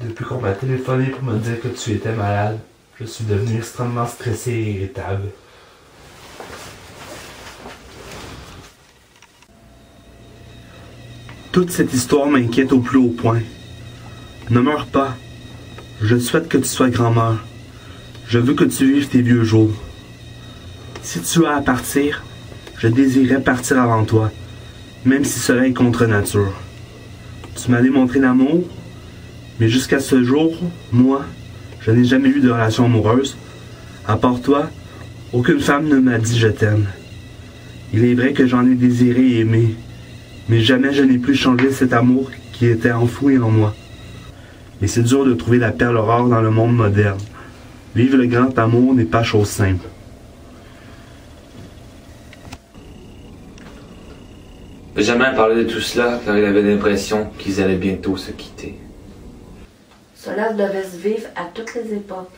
Depuis qu'on m'a téléphoné pour me dire que tu étais malade, je suis devenu extrêmement stressé et irritable. Toute cette histoire m'inquiète au plus haut point. Ne meurs pas. Je souhaite que tu sois grand-mère. Je veux que tu vives tes vieux jours. Si tu as à partir, je désirerais partir avant toi, même si cela est contre nature. Tu m'as démontré l'amour, mais jusqu'à ce jour, moi, je n'ai jamais eu de relation amoureuse. À part toi, aucune femme ne m'a dit « je t'aime ». Il est vrai que j'en ai désiré et aimé, mais jamais je n'ai pu changer cet amour qui était enfoui en moi. Et c'est dur de trouver la perle rare dans le monde moderne. Vivre le grand amour n'est pas chose simple. Benjamin parlait de tout cela car il avait l'impression qu'ils allaient bientôt se quitter. Cela devait se vivre à toutes les époques.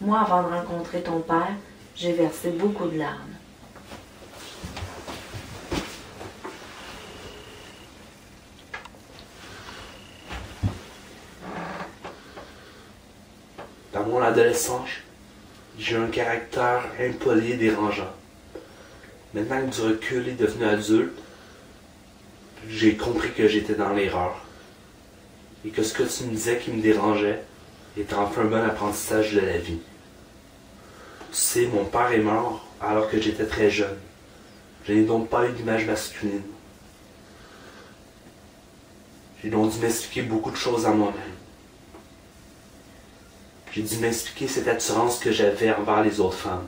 Moi, avant de rencontrer ton père, j'ai versé beaucoup de larmes. Dans mon adolescence, j'ai eu un caractère impoli et dérangeant. Maintenant que du recul est devenu adulte, j'ai compris que j'étais dans l'erreur. Et que ce que tu me disais qui me dérangeait était enfin un bon apprentissage de la vie. Tu sais, mon père est mort alors que j'étais très jeune. Je n'ai donc pas eu d'image masculine. J'ai donc dû m'expliquer beaucoup de choses à moi-même. J'ai dû m'expliquer cette attirance que j'avais envers les autres femmes.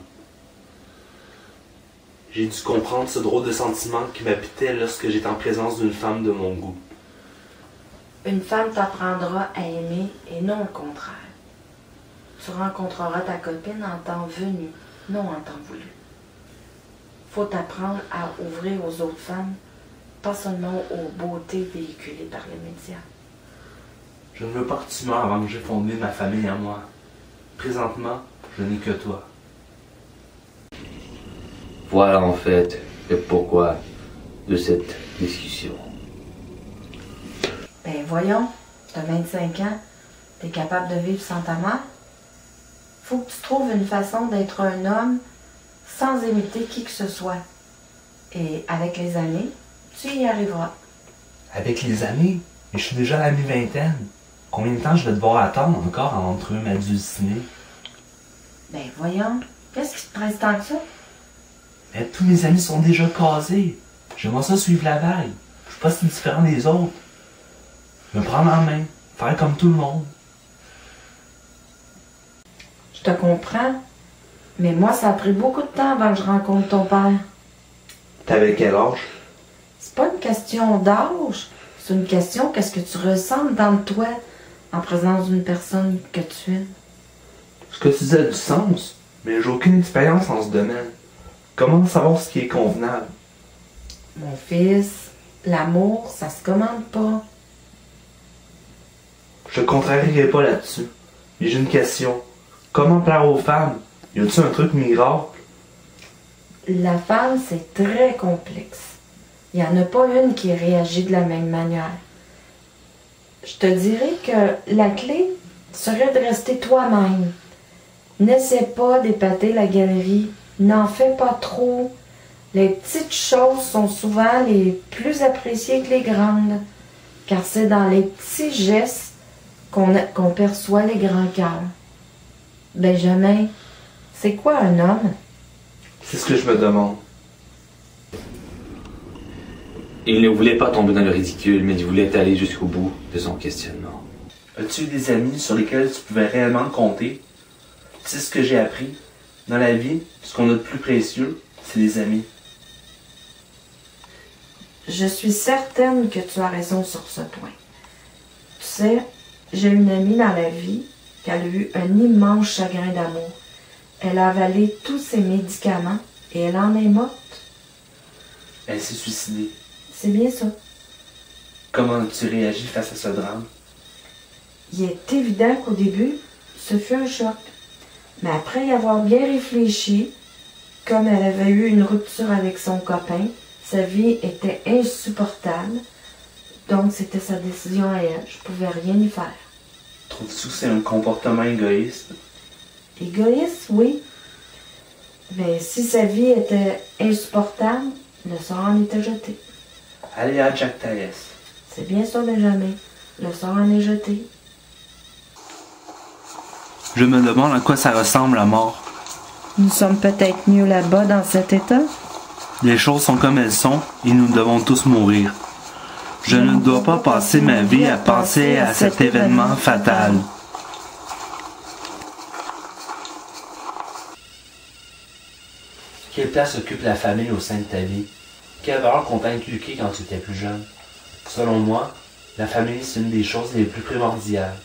J'ai dû comprendre ce drôle de sentiment qui m'habitait lorsque j'étais en présence d'une femme de mon goût. Une femme t'apprendra à aimer et non le contraire. Tu rencontreras ta copine en temps venu, non en temps voulu. Faut t'apprendre à ouvrir aux autres femmes, pas seulement aux beautés véhiculées par les médias. Je ne veux pas que tu meurs avant que j'ai fondé ma famille à moi. Présentement, je n'ai que toi. Voilà en fait le pourquoi de cette discussion. Ben voyons, t'as 25 ans, t'es capable de vivre sans ta mère? Faut que tu trouves une façon d'être un homme sans imiter qui que ce soit. Et avec les années, tu y arriveras. Avec les années? Mais je suis déjà à la mi-vingtaine. Combien de temps je vais devoir attendre encore avant de trouver ma dulcinée? Ben voyons, qu'est-ce qui te presse tant que ça? Mais tous mes amis sont déjà casés. J'aimerais ça suivre la vague. Je suis pas si différent des autres. Me prendre en main, faire comme tout le monde. Je te comprends, mais moi, ça a pris beaucoup de temps avant que je rencontre ton père. T'avais quel âge? C'est pas une question d'âge, c'est une question qu'est-ce que tu ressens dans toi en présence d'une personne que tu aimes. Ce que tu dis a du sens, mais j'ai aucune expérience en ce domaine. Comment savoir ce qui est convenable? Mon fils, l'amour, ça se commande pas. Je ne contrarierai pas là-dessus. Mais j'ai une question. Comment plaire aux femmes? Y a-t-il un truc miracle? La femme, c'est très complexe. Il n'y en a pas une qui réagit de la même manière. Je te dirais que la clé serait de rester toi-même. N'essaie pas d'épater la galerie. N'en fais pas trop. Les petites choses sont souvent les plus appréciées que les grandes, car c'est dans les petits gestes qu'on perçoit les grands cœurs. Benjamin, c'est quoi un homme? C'est ce que je me demande. Il ne voulait pas tomber dans le ridicule, mais il voulait aller jusqu'au bout de son questionnement. As-tu eu des amis sur lesquels tu pouvais réellement compter? C'est ce que j'ai appris. Dans la vie, ce qu'on a de plus précieux, c'est les amis. Je suis certaine que tu as raison sur ce point. Tu sais, j'ai une amie dans la vie qui a eu un immense chagrin d'amour. Elle a avalé tous ses médicaments et elle en est morte. Elle s'est suicidée. C'est bien ça. Comment as-tu réagi face à ce drame? Il est évident qu'au début, ce fut un choc. Mais après y avoir bien réfléchi, comme elle avait eu une rupture avec son copain, sa vie était insupportable. Donc c'était sa décision à elle. Je pouvais rien y faire. Trouves-tu que c'est un comportement égoïste? Égoïste, oui. Mais si sa vie était insupportable, le sort en était jeté. Allez à Jack Thaïs. C'est bien ça, Benjamin. Le sort en est jeté. Je me demande à quoi ça ressemble la mort. Nous sommes peut-être mieux là-bas dans cet état. Les choses sont comme elles sont et nous devons tous mourir. Je ne dois pas passer ma vie à penser à cet événement fatal. Quelle place occupe la famille au sein de ta vie? Quelle valeur qu'on t'a inculquée quand tu étais plus jeune? Selon moi, la famille, c'est une des choses les plus primordiales.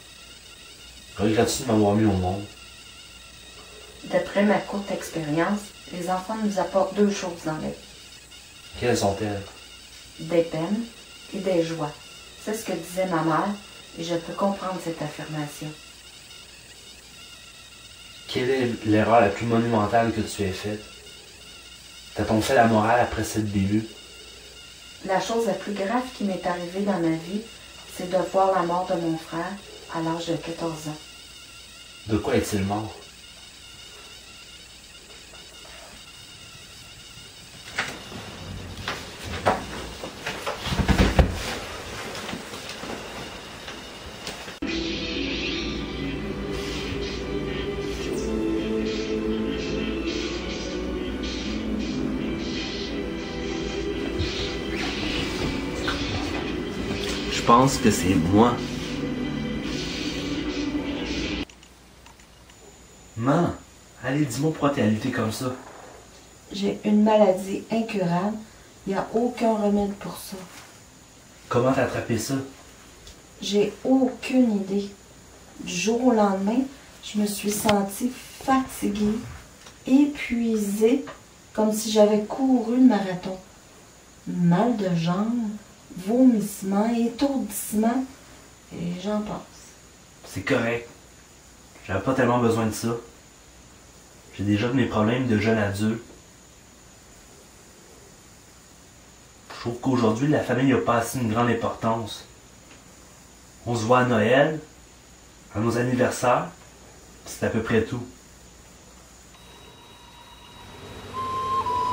Regrettes-tu de m'avoir mis au monde? D'après ma courte expérience, les enfants nous apportent deux choses dans la vie. Quelles sont-elles? Des peines et des joies. C'est ce que disait ma mère et je peux comprendre cette affirmation. Quelle est l'erreur la plus monumentale que tu aies faite? T'a-t-on fait la morale après cette bévue? La chose la plus grave qui m'est arrivée dans ma vie, c'est de voir la mort de mon frère à l'âge de 14 ans. De quoi est-il mort? Je pense que c'est moi. Maman, allez, dis-moi pourquoi t'es alité comme ça. J'ai une maladie incurable. Il n'y a aucun remède pour ça. Comment t'as attrapé ça? J'ai aucune idée. Du jour au lendemain, je me suis sentie fatiguée, épuisée, comme si j'avais couru le marathon. Mal de jambes, vomissements, étourdissements, et j'en passe. C'est correct. J'avais pas tellement besoin de ça. J'ai déjà de mes problèmes de jeune adulte. Je trouve qu'aujourd'hui, la famille n'a pas assez une grande importance. On se voit à Noël, à nos anniversaires, c'est à peu près tout.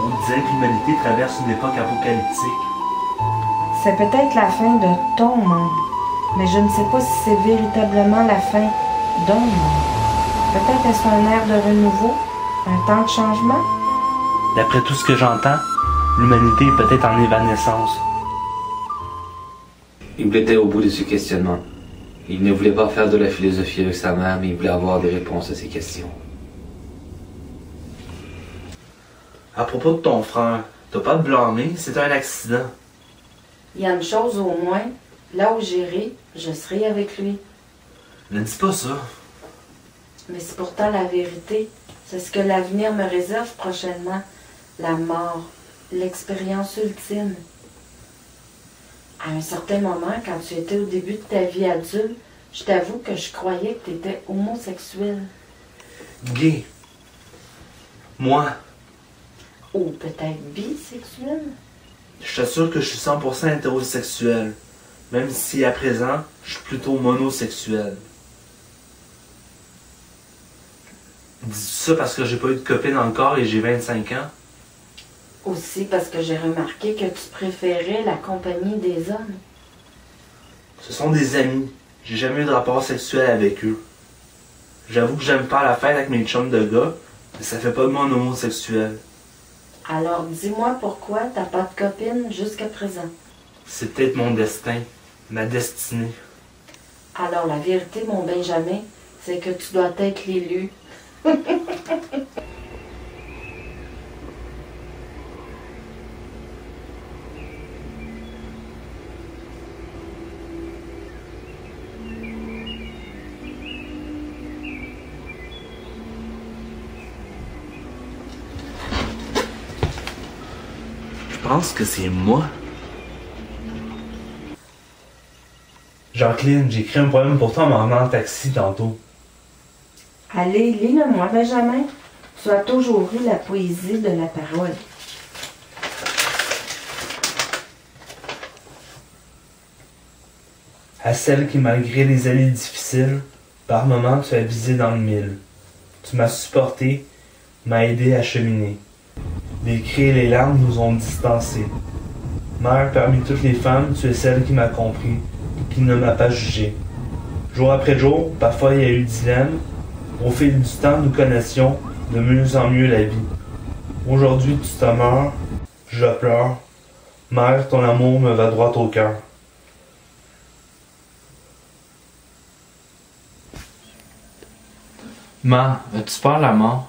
On disait que l'humanité traverse une époque apocalyptique. C'est peut-être la fin de ton monde, mais je ne sais pas si c'est véritablement la fin d'un monde. Peut-être est-ce un air de renouveau, un temps de changement? D'après tout ce que j'entends, l'humanité est peut-être en évanescence. Il était au bout de ce questionnement. Il ne voulait pas faire de la philosophie avec sa mère, mais il voulait avoir des réponses à ses questions. À propos de ton frère, t'as pas à te blâmer, c'est un accident. Il y a une chose au moins, là où j'irai, je serai avec lui. Ne dis pas ça. Mais c'est pourtant la vérité. C'est ce que l'avenir me réserve prochainement. La mort, l'expérience ultime. À un certain moment, quand tu étais au début de ta vie adulte, je t'avoue que je croyais que tu étais homosexuel. Gay. Moi. Ou peut-être bisexuel. Je t'assure que je suis 100% hétérosexuel. Même si à présent, je suis plutôt monosexuel. Dis ça parce que j'ai pas eu de copine encore et j'ai 25 ans? Aussi parce que j'ai remarqué que tu préférais la compagnie des hommes. Ce sont des amis. J'ai jamais eu de rapport sexuel avec eux. J'avoue que j'aime pas la fête avec mes chums de gars, mais ça fait pas de moi un homosexuel. Alors dis-moi pourquoi t'as pas de copine jusqu'à présent. C'est peut-être mon destin, ma destinée. Alors la vérité, mon Benjamin, c'est que tu dois être l'élu. Je pense que c'est moi. Jacqueline, j'ai écrit un poème pour toi en m'en venant en taxi tantôt. Allez, lis-le-moi, Benjamin. Tu as toujours eu la poésie de la parole. À celle qui, malgré les années difficiles, Par moments, tu as visé dans le mille. Tu m'as supporté, m'as aidé à cheminer. Les cris et les larmes nous ont distancés. Mère, parmi toutes les femmes, tu es celle qui m'a compris, qui ne m'a pas jugé. Jour après jour, parfois il y a eu dilemme. Au fil du temps, nous connaissions de mieux en mieux la vie. Aujourd'hui, tu te meurs, je pleure. Mère, ton amour me va droit au cœur. Ma, as-tu peur de la mort?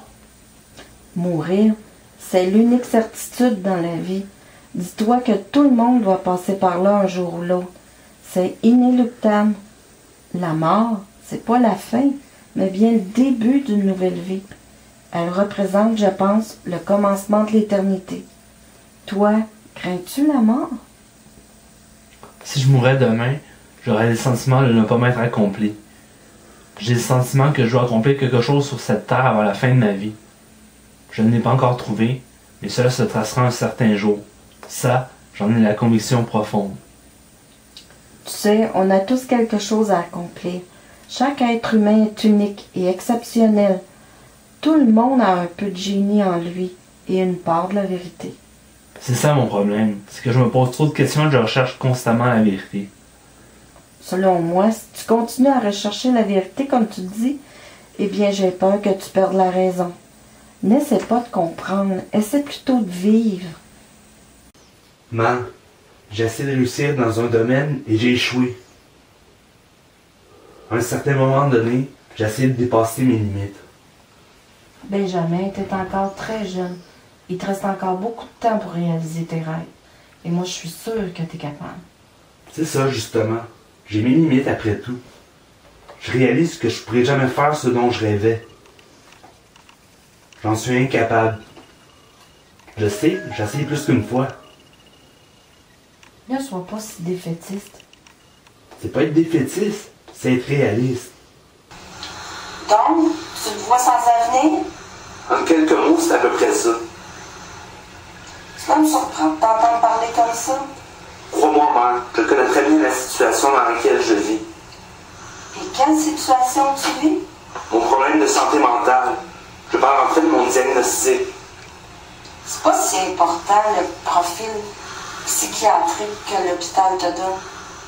Mourir, c'est l'unique certitude dans la vie. Dis-toi que tout le monde doit passer par là un jour ou l'autre. C'est inéluctable. La mort, c'est pas la fin, mais bien le début d'une nouvelle vie. Elle représente, je pense, le commencement de l'éternité. Toi, crains-tu la mort? Si je mourais demain, j'aurais le sentiment de ne pas m'être accompli. J'ai le sentiment que je dois accomplir quelque chose sur cette terre avant la fin de ma vie. Je ne l'ai pas encore trouvé, mais cela se tracera un certain jour. Ça, j'en ai la conviction profonde. Tu sais, on a tous quelque chose à accomplir. Chaque être humain est unique et exceptionnel. Tout le monde a un peu de génie en lui et une part de la vérité. C'est ça mon problème, c'est que je me pose trop de questions et je recherche constamment la vérité. Selon moi, si tu continues à rechercher la vérité comme tu dis, eh bien j'ai peur que tu perdes la raison. N'essaie pas de comprendre, essaie plutôt de vivre. Man, j'ai essayé de réussir dans un domaine et j'ai échoué. À un certain moment donné, j'ai essayé de dépasser mes limites. Benjamin, t'es encore très jeune. Il te reste encore beaucoup de temps pour réaliser tes rêves. Et moi, je suis sûre que t'es capable. C'est ça, justement. J'ai mes limites après tout. Je réalise que je pourrais jamais faire ce dont je rêvais. J'en suis incapable. Je sais, j'ai essayé plus qu'une fois. Ne sois pas si défaitiste. C'est pas être défaitiste, c'est être réaliste. Donc, tu le vois sans avenir? En quelques mots, c'est à peu près ça. Cela me surprend de t'entendre parler comme ça. Crois-moi, mère, je connais très bien la situation dans laquelle je vis. Et quelle situation tu vis? Mon problème de santé mentale. Je parle en fait de mon diagnostic. C'est pas si important le profil psychiatrique que l'hôpital te donne.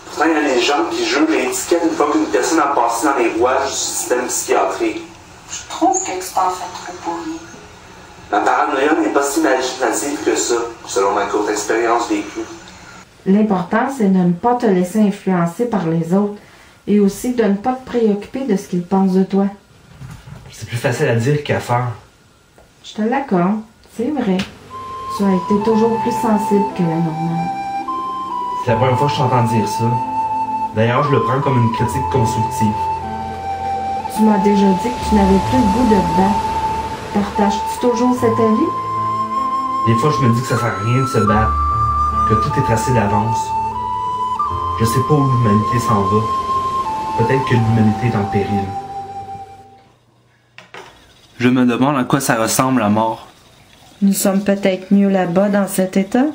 Pourtant, il y a des gens qui jugent l'étiquette une fois qu'une personne a passé dans les rouages du système psychiatrique. Je trouve que tu t'en fais trop pour rien. La paranoïa n'est pas si imaginative que ça, selon ma courte expérience vécue. L'important, c'est de ne pas te laisser influencer par les autres et aussi de ne pas te préoccuper de ce qu'ils pensent de toi. C'est plus facile à dire qu'à faire. Je te l'accorde, c'est vrai. Tu as été toujours plus sensible que la normale. C'est la première fois que je t'entends dire ça. D'ailleurs, je le prends comme une critique constructive. Tu m'as déjà dit que tu n'avais plus le goût de te battre. Partages-tu toujours cet avis? Des fois, je me dis que ça sert à rien de se battre, que tout est tracé d'avance. Je sais pas où l'humanité s'en va. Peut-être que l'humanité est en péril. Je me demande à quoi ça ressemble la mort. Nous sommes peut-être mieux là-bas dans cet état.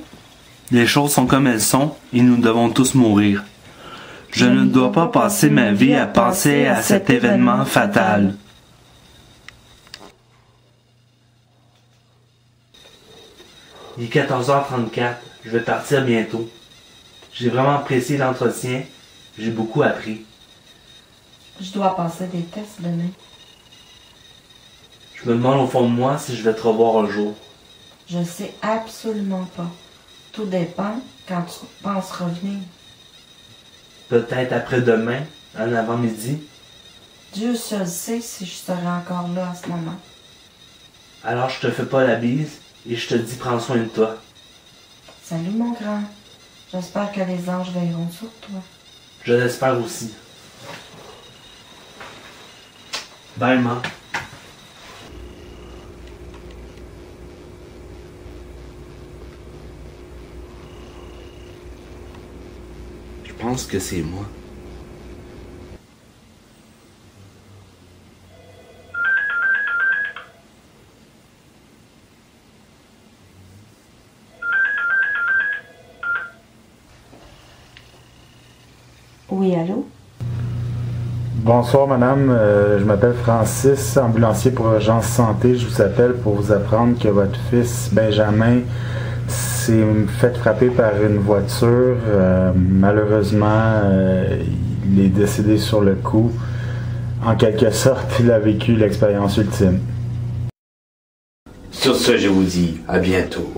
Les choses sont comme elles sont et nous devons tous mourir. Je ne dois pas passer ma vie à penser à cet événement fatal. Il est 14h34, je vais partir bientôt. J'ai vraiment apprécié l'entretien, j'ai beaucoup appris. Je dois passer des tests demain. Je me demande au fond de moi si je vais te revoir un jour. Je sais absolument pas. Tout dépend quand tu penses revenir. Peut-être après-demain, en avant-midi. Dieu seul sait si je serai encore là à ce moment. Alors je te fais pas la bise et je te dis prends soin de toi. Salut mon grand. J'espère que les anges veilleront sur toi. Je l'espère aussi. Bye, maman. Je pense que c'est moi. Oui, allô? Bonsoir madame, je m'appelle Francis, ambulancier pour urgence santé. Je vous appelle pour vous apprendre que votre fils Benjamin s'est fait frapper par une voiture. Malheureusement, il est décédé sur le coup. En quelque sorte, il a vécu l'expérience ultime. Sur ce, je vous dis à bientôt.